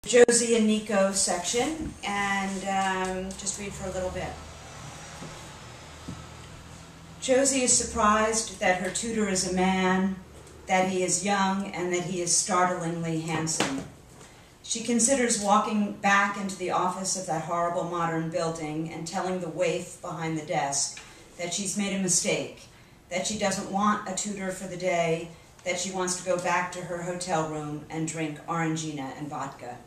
Josie and Nico section, and just read for a little bit. Josie is surprised that her tutor is a man, that he is young, and that he is startlingly handsome. She considers walking back into the office of that horrible modern building and telling the waif behind the desk that she's made a mistake, that she doesn't want a tutor for the day, that she wants to go back to her hotel room and drink Orangina and vodka.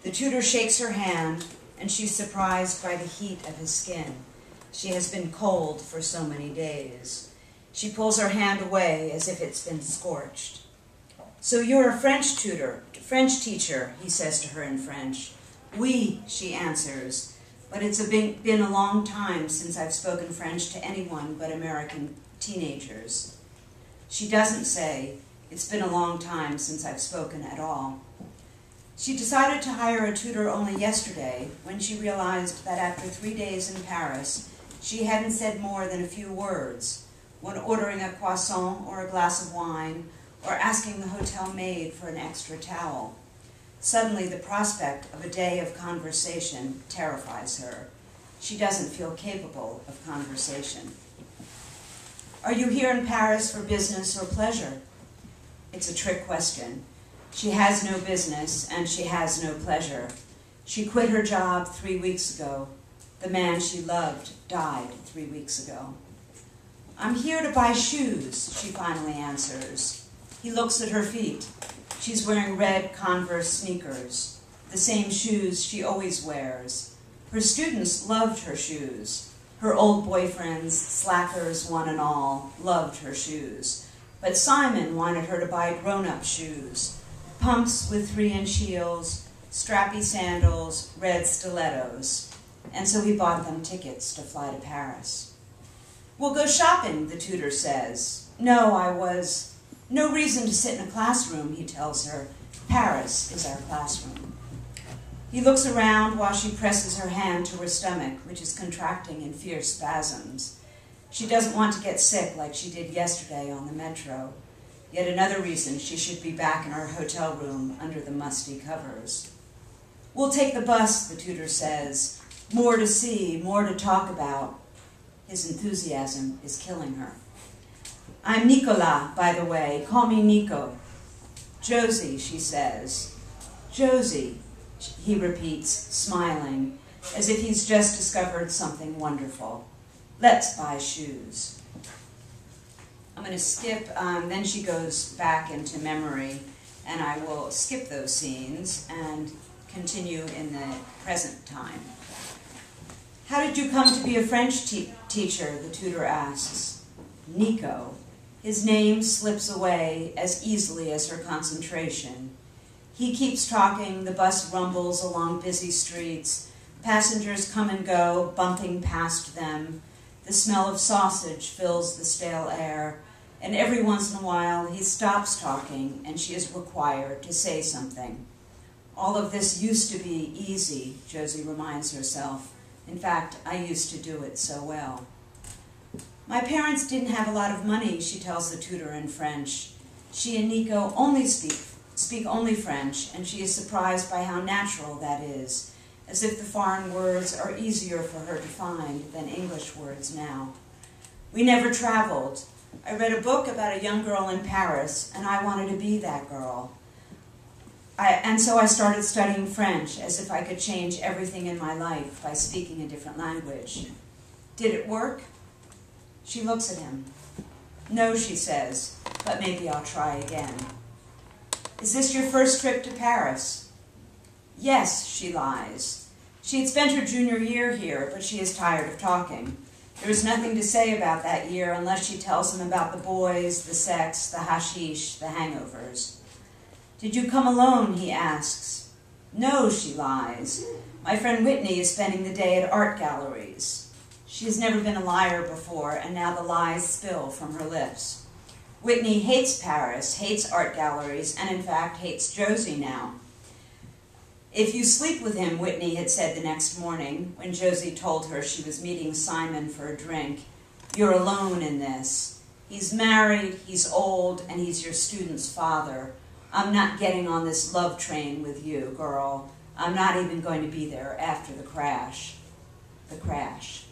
The tutor shakes her hand, and she's surprised by the heat of his skin. She has been cold for so many days. She pulls her hand away as if it's been scorched. "So you're a French teacher, he says to her in French. "Oui," she answers, "but it's been a long time since I've spoken French to anyone but American teenagers." She doesn't say, "It's been a long time since I've spoken at all." She decided to hire a tutor only yesterday when she realized that after 3 days in Paris, she hadn't said more than a few words when ordering a croissant or a glass of wine or asking the hotel maid for an extra towel. Suddenly, the prospect of a day of conversation terrifies her. She doesn't feel capable of conversation. "Are you here in Paris for business or pleasure?" It's a trick question. She has no business and she has no pleasure. She quit her job 3 weeks ago. The man she loved died 3 weeks ago. "I'm here to buy shoes," she finally answers. He looks at her feet. She's wearing red Converse sneakers, the same shoes she always wears. Her students loved her shoes. Her old boyfriends, slackers one and all, loved her shoes. But Simon wanted her to buy grown-up shoes, pumps with 3-inch heels, strappy sandals, red stilettos. And so he bought them tickets to fly to Paris. "We'll go shopping," the tutor says. No reason to sit in a classroom," he tells her. "Paris is our classroom." He looks around while she presses her hand to her stomach, which is contracting in fierce spasms. She doesn't want to get sick like she did yesterday on the metro. Yet another reason she should be back in her hotel room under the musty covers. "We'll take the bus," the tutor says. "More to see, more to talk about." His enthusiasm is killing her. "I'm Nicolas, by the way. Call me Nico." "Josie," she says. "Josie," he repeats, smiling, as if he's just discovered something wonderful. "Let's buy shoes." I'm going to skip, then she goes back into memory, and I will skip those scenes and continue in the present time. "How did you come to be a French teacher?" the tutor asks. "Nico." His name slips away as easily as her concentration. He keeps talking, the bus rumbles along busy streets, passengers come and go, bumping past them. The smell of sausage fills the stale air, and every once in a while he stops talking and she is required to say something. All of this used to be easy, Josie reminds herself. In fact, I used to do it so well. "My parents didn't have a lot of money," she tells the tutor in French. She and Nico only speak only French, and she is surprised by how natural that is, as if the foreign words are easier for her to find than English words now. "We never traveled. I read a book about a young girl in Paris, and I wanted to be that girl. And so I started studying French, as if I could change everything in my life by speaking a different language." "Did it work?" She looks at him. "No," she says, "but maybe I'll try again." "Is this your first trip to Paris?" "Yes," she lies. She had spent her junior year here, but she is tired of talking. There is nothing to say about that year unless she tells him about the boys, the sex, the hashish, the hangovers. "Did you come alone?" he asks. "No," she lies. "My friend Whitney is spending the day at art galleries." She has never been a liar before, and now the lies spill from her lips. Whitney hates Paris, hates art galleries, and in fact hates Josie now. "If you sleep with him," Whitney had said the next morning, when Josie told her she was meeting Simon for a drink, "you're alone in this. He's married, he's old, and he's your student's father. I'm not getting on this love train with you, girl. I'm not even going to be there after the crash. The crash.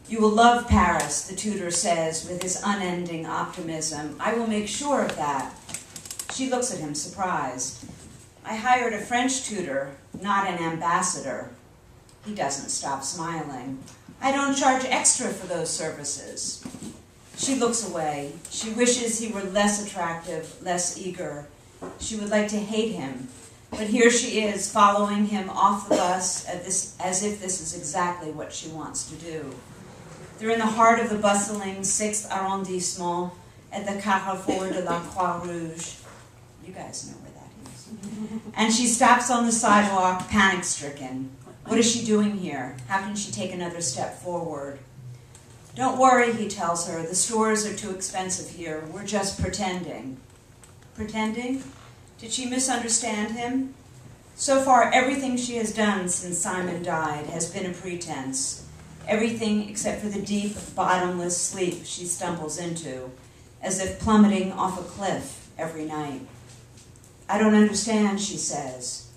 You will love Paris, the tutor says with his unending optimism. I will make sure of that. She looks at him surprised. I hired a French tutor, not an ambassador. He doesn't stop smiling. I don't charge extra for those services. She looks away. She wishes he were less attractive, less eager. She would like to hate him. But here she is, following him off the bus as if this is exactly what she wants to do. They're in the heart of the bustling 6th arrondissement at the Carrefour de la Croix-Rouge. You guys know where that is. And she stops on the sidewalk, panic-stricken. What is she doing here? How can she take another step forward? Don't worry, he tells her. The stores are too expensive here. We're just pretending. Pretending? Did she misunderstand him? So far, everything she has done since Simon died has been a pretense. Everything except for the deep, bottomless sleep she stumbles into, as if plummeting off a cliff every night. I don't understand, she says.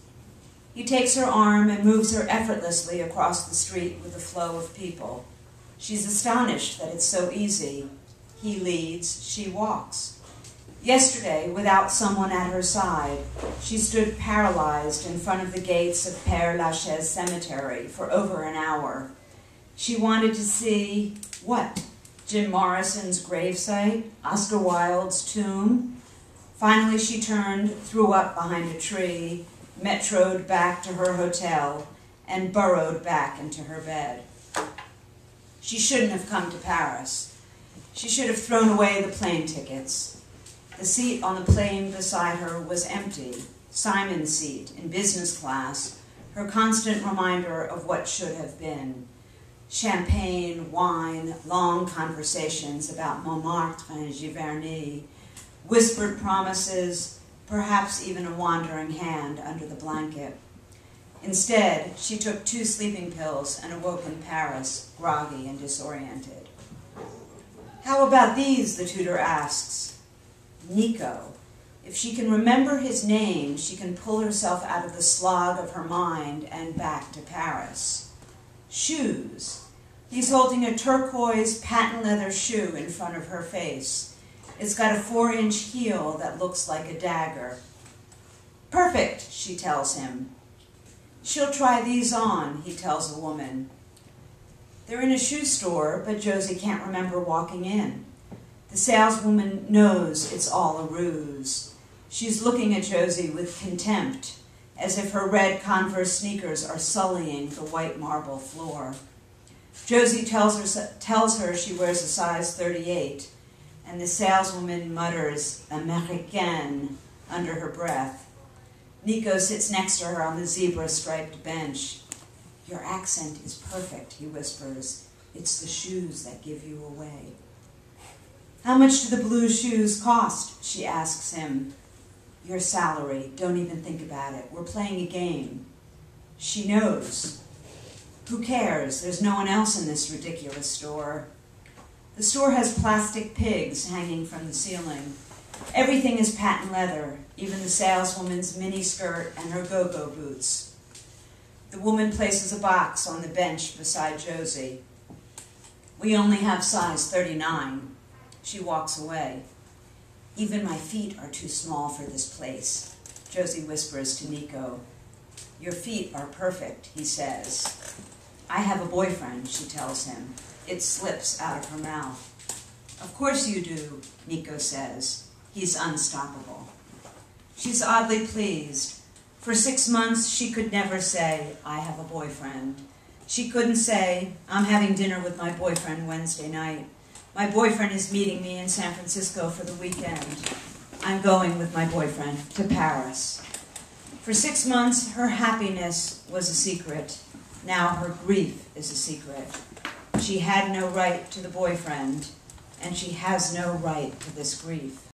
He takes her arm and moves her effortlessly across the street with the flow of people. She's astonished that it's so easy. He leads, she walks. Yesterday, without someone at her side, she stood paralyzed in front of the gates of Père Lachaise Cemetery for over an hour. She wanted to see, what? Jim Morrison's gravesite? Oscar Wilde's tomb? Finally she turned, threw up behind a tree, metroed back to her hotel, and burrowed back into her bed. She shouldn't have come to Paris. She should have thrown away the plane tickets. The seat on the plane beside her was empty, Simon's seat in business class, her constant reminder of what should have been. Champagne, wine, long conversations about Montmartre and Giverny, whispered promises, perhaps even a wandering hand under the blanket. Instead, she took 2 sleeping pills and awoke in Paris, groggy and disoriented. How about these, the tutor asks. Nico. If she can remember his name, she can pull herself out of the slog of her mind and back to Paris. Shoes. He's holding a turquoise patent leather shoe in front of her face. It's got a 4-inch heel that looks like a dagger. Perfect, she tells him. She'll try these on, he tells a woman. They're in a shoe store, but Josie can't remember walking in. The saleswoman knows it's all a ruse. She's looking at Josie with contempt, as if her red Converse sneakers are sullying the white marble floor. Josie tells her she wears a size 38, and the saleswoman mutters "Américaine" under her breath. Nico sits next to her on the zebra-striped bench. Your accent is perfect, he whispers. It's the shoes that give you away. How much do the blue shoes cost? She asks him. Your salary. Don't even think about it. We're playing a game. She knows. Who cares? There's no one else in this ridiculous store. The store has plastic pigs hanging from the ceiling. Everything is patent leather, even the saleswoman's miniskirt and her go-go boots. The woman places a box on the bench beside Josie. We only have size 39. She walks away. Even my feet are too small for this place, Josie whispers to Nico. Your feet are perfect, he says. I have a boyfriend, she tells him. It slips out of her mouth. Of course you do, Nico says. He's unstoppable. She's oddly pleased. For 6 months, she could never say, I have a boyfriend. She couldn't say, I'm having dinner with my boyfriend Wednesday night. My boyfriend is meeting me in San Francisco for the weekend. I'm going with my boyfriend to Paris. For 6 months, her happiness was a secret. Now her grief is a secret. She had no right to the boyfriend, and she has no right to this grief.